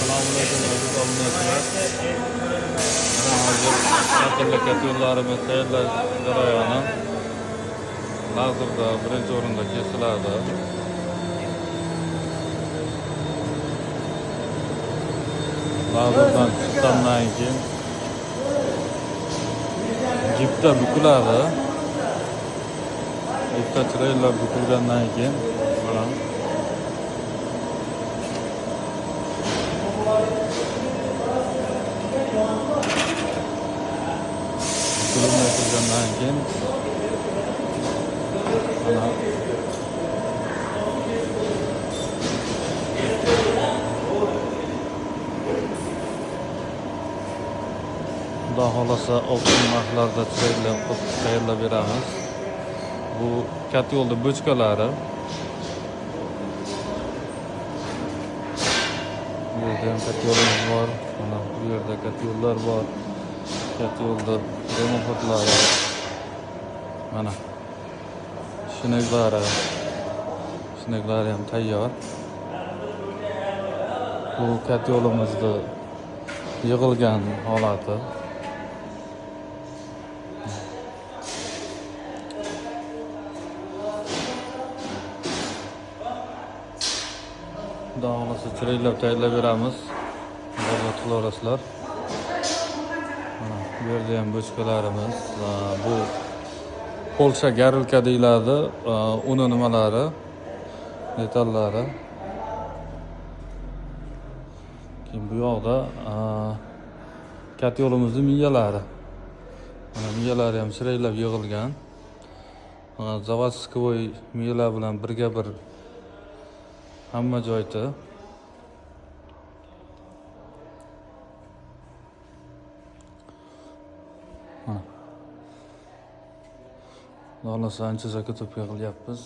Assalomualaikum aziz obunachilar. Mana hozir aqlli ko'llarimiz tayyorlash jarayoni. Hozirda birinchi o'rinda kesiladi. Hozirdan chiqqandan keyin jipda bukiladi. Jipda chiroylar bukilgandan keyin mana bukilgandan keyin mana Xudo xolasa optik narxlarda tayyorlab beramiz. Bu katta yo'lda bochkalari. Bu yerda ham katta yo'limiz bor. Mana bu yerda katta yo'llar bor. Katta yo'lda remontlari. Mana shinaklari ham tayyor. Bu katta yo'limizda yig'ilgan holati. Xudo xolasa chiroylab tayyorlab beramiz. Bozor qilaverasizlar. Mana bu yerda ham bochkalarimiz. Bu Polsha garilka deyiladi. Uni nimalari, metallari. Keyin bu yoqda katta yo'limizning miyalari. Mana miyalari ham chiroylab yig'ilgan. Заводской miyalar bilan birga bir hamma joyda. Mana. Xolasa ancha ko'p yig'ilyapmiz.